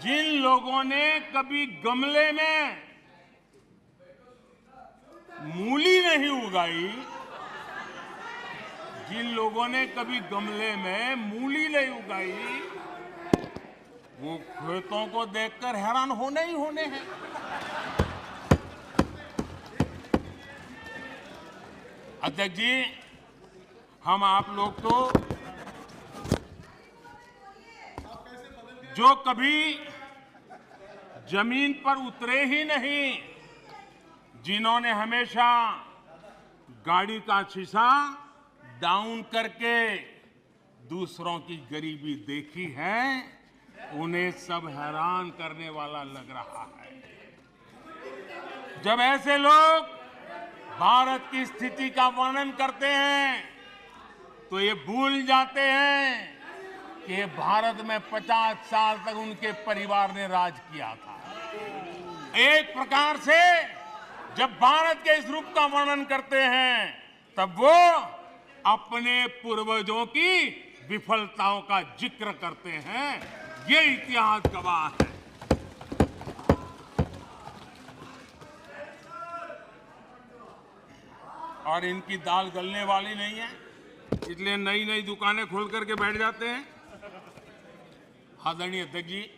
जिन लोगों ने कभी गमले में मूली नहीं उगाई, जिन लोगों ने कभी गमले में मूली नहीं उगाई, वो खेतों को देखकर हैरान होने ही होने हैं। अध्यक्ष जी, हम आप लोग तो जो कभी जमीन पर उतरे ही नहीं, जिन्होंने हमेशा गाड़ी का शीशा डाउन करके दूसरों की गरीबी देखी है, उन्हें सब हैरान करने वाला लग रहा है। जब ऐसे लोग भारत की स्थिति का वर्णन करते हैं तो ये भूल जाते हैं कि भारत में 50 साल तक उनके परिवार ने राज किया था। एक प्रकार से जब भारत के इस रूप का वर्णन करते हैं तब वो अपने पूर्वजों की विफलताओं का जिक्र करते हैं। ये इतिहास गवाह है। और इनकी दाल गलने वाली नहीं है, इसलिए नई नई दुकानें खोल करके बैठ जाते हैं। आदरणीय अध्यक्ष जी,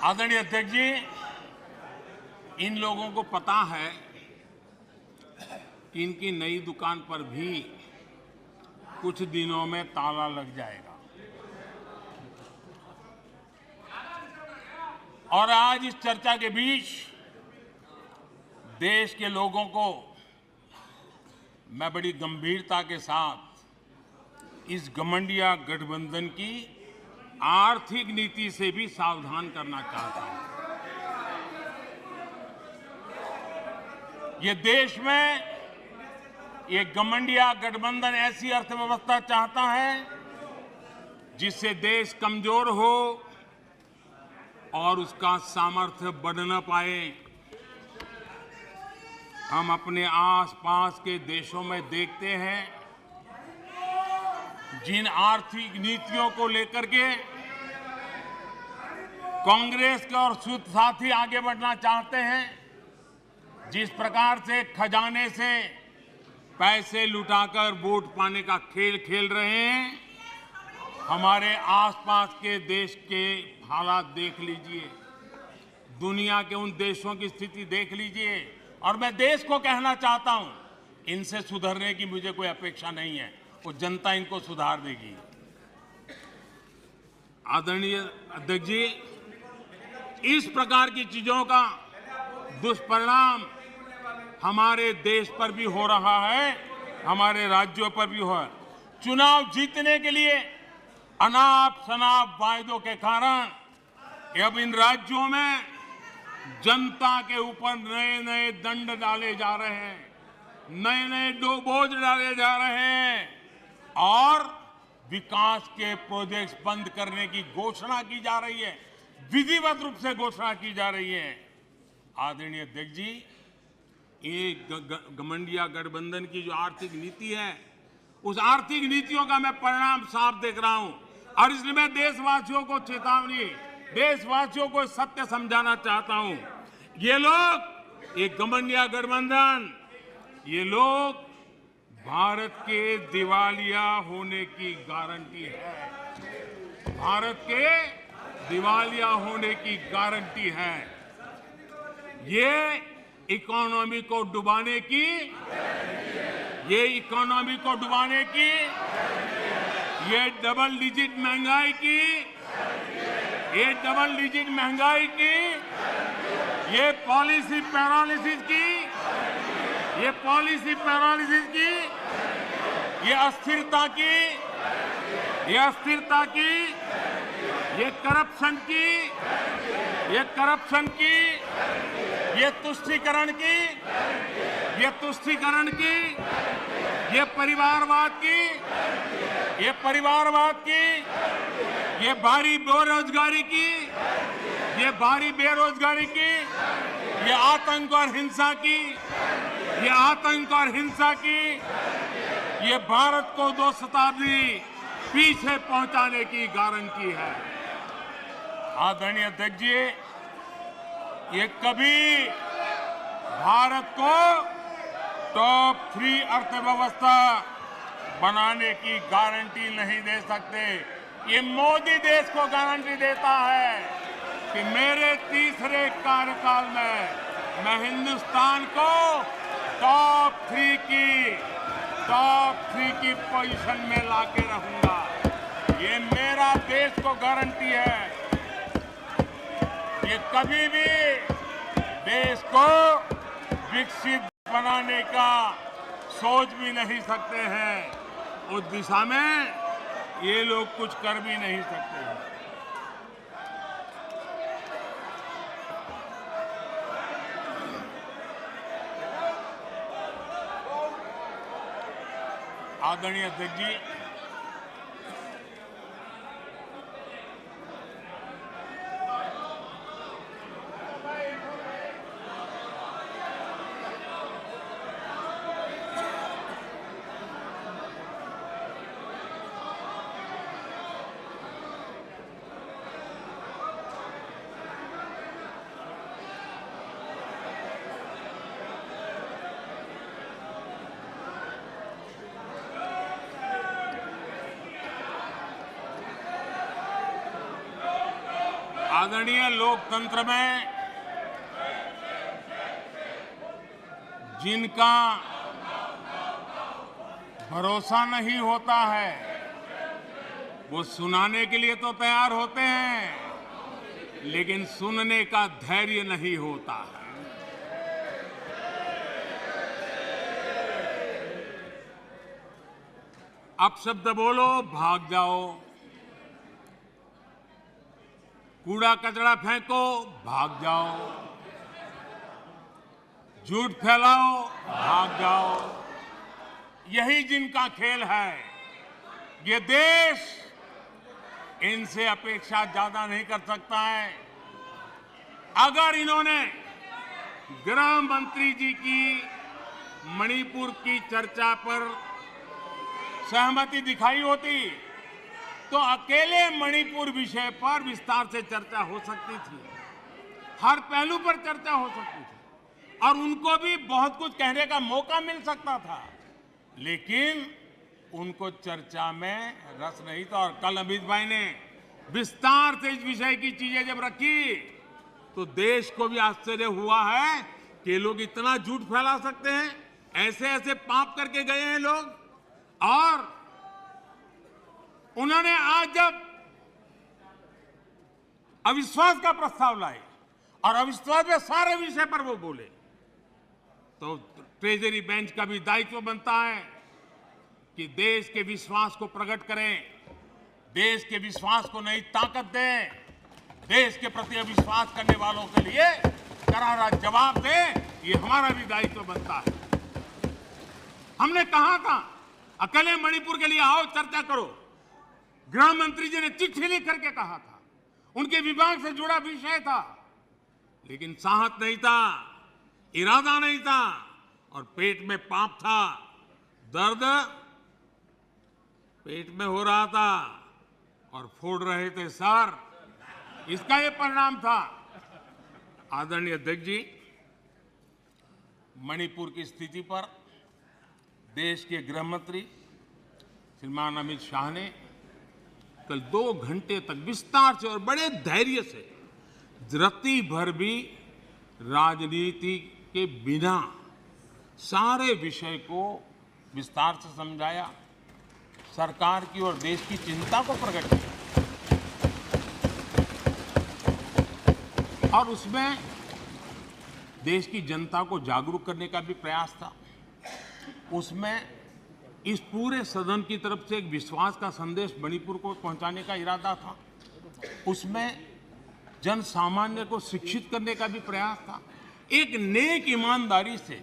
आदरणीय अध्यक्ष जी, इन लोगों को पता है कि इनकी नई दुकान पर भी कुछ दिनों में ताला लग जाएगा। और आज इस चर्चा के बीच देश के लोगों को मैं बड़ी गंभीरता के साथ इस घमंडिया गठबंधन की आर्थिक नीति से भी सावधान करना चाहता हूं। ये देश में ये घमंडिया गठबंधन ऐसी अर्थव्यवस्था चाहता है जिससे देश कमजोर हो और उसका सामर्थ्य बढ़ न पाए। हम अपने आसपास के देशों में देखते हैं जिन आर्थिक नीतियों को लेकर के कांग्रेस के और साथी आगे बढ़ना चाहते हैं, जिस प्रकार से खजाने से पैसे लुटाकर वोट पाने का खेल खेल रहे हैं, हमारे आसपास के देश के हालात देख लीजिए, दुनिया के उन देशों की स्थिति देख लीजिए। और मैं देश को कहना चाहता हूं, इनसे सुधरने की मुझे कोई अपेक्षा नहीं है, वो जनता इनको सुधार देगी। आदरणीय अध्यक्ष जी, इस प्रकार की चीजों का दुष्परिणाम हमारे देश पर भी हो रहा है, हमारे राज्यों पर भी हो रहा है। चुनाव जीतने के लिए अनाप शनाप वायदों के कारण अब इन राज्यों में जनता के ऊपर नए नए दंड डाले जा रहे हैं, नए नए बोझ डाले जा रहे हैं और विकास के प्रोजेक्ट्स बंद करने की घोषणा की जा रही है, विधिवत रूप से घोषणा की जा रही है। आदरणीय अध्यक्ष जी, ये घमंडिया गठबंधन की जो आर्थिक नीति है, उस आर्थिक नीतियों का मैं परिणाम साफ देख रहा हूं और इसलिए मैं देशवासियों को चेतावनी, देशवासियों को सत्य समझाना चाहता हूं। ये लोग, ये घमंडिया गठबंधन, ये लोग भारत के दिवालिया होने की गारंटी है, भारत के दिवालिया होने की गारंटी है। ये इकोनॉमी को डुबाने की, ये इकोनॉमी को डुबाने की, ये डबल डिजिट महंगाई की, ये डबल डिजिट महंगाई की, ये पॉलिसी पैरालिसिस की, ये पॉलिसी पैरालिसिस की, ये अस्थिरता की, ये अस्थिरता की, ये करप्शन की, ये करप्शन की, ये तुष्टीकरण की, ये तुष्टीकरण की, ये परिवारवाद की, ये परिवारवाद की, ये भारी बेरोजगारी की, ये भारी बेरोजगारी की, ये आतंक और हिंसा की, ये आतंक और हिंसा की, ये भारत को 2 शताब्दी पीछे पहुंचाने की गारंटी है। आदरणीय अध्यक्ष जी, ये कभी भारत को टॉप 3 अर्थव्यवस्था बनाने की गारंटी नहीं दे सकते। ये मोदी देश को गारंटी देता है कि मेरे तीसरे कार्यकाल में मैं हिंदुस्तान को टॉप 3 की पोजीशन में लाके रहूंगा। ये मेरा देश को गारंटी है। ये कभी भी देश को विकसित बनाने का सोच भी नहीं सकते हैं। उस दिशा में ये लोग कुछ कर भी नहीं सकते हैं। आदरणीय अध्यक्ष जी, आदरणीय लोकतंत्र में जिनका भरोसा नहीं होता है वो सुनाने के लिए तो तैयार होते हैं, लेकिन सुनने का धैर्य नहीं होता है। अपशब्द बोलो, भाग जाओ। कूड़ा कचरा फेंको, भाग जाओ। झूठ फैलाओ, भाग जाओ। यही जिनका खेल है। ये देश इनसे अपेक्षा ज्यादा नहीं कर सकता है। अगर इन्होंने गृह मंत्री जी की मणिपुर की चर्चा पर सहमति दिखाई होती तो अकेले मणिपुर विषय पर विस्तार से चर्चा हो सकती थी, हर पहलू पर चर्चा हो सकती थी और उनको भी बहुत कुछ कहने का मौका मिल सकता था, लेकिन उनको चर्चा में रस नहीं था। और कल अमित भाई ने विस्तार से इस विषय की चीजें जब रखी तो देश को भी आश्चर्य हुआ है कि लोग इतना झूठ फैला सकते हैं। ऐसे ऐसे पाप करके गए हैं लोग। और उन्होंने आज जब अविश्वास का प्रस्ताव लाए और अविश्वास में सारे विषय पर वो बोले तो ट्रेजरी बेंच का भी दायित्व बनता है कि देश के विश्वास को प्रकट करें, देश के विश्वास को नई ताकत दें, देश के प्रति अविश्वास करने वालों के लिए करारा जवाब दें। ये हमारा भी दायित्व बनता है। हमने कहा था अकेले मणिपुर के लिए आओ, चर्चा करो। गृह मंत्री जी ने चिट्ठी लिख करके कहा था, उनके विभाग से जुड़ा विषय था, लेकिन साहस नहीं था, इरादा नहीं था और पेट में पाप था, दर्द पेट में हो रहा था और फोड़ रहे थे सर। इसका ये परिणाम था। आदरणीय अध्यक्ष जी, मणिपुर की स्थिति पर देश के गृह मंत्री श्रीमान अमित शाह ने कल 2 घंटे तक विस्तार से और बड़े धैर्य से रत्ती भर भी राजनीति के बिना सारे विषय को विस्तार से समझाया, सरकार की और देश की चिंता को प्रकट किया और उसमें देश की जनता को जागरूक करने का भी प्रयास था। उसमें इस पूरे सदन की तरफ से एक विश्वास का संदेश मणिपुर को पहुंचाने का इरादा था। उसमें जन सामान्य को शिक्षित करने का भी प्रयास था। एक नेक ईमानदारी से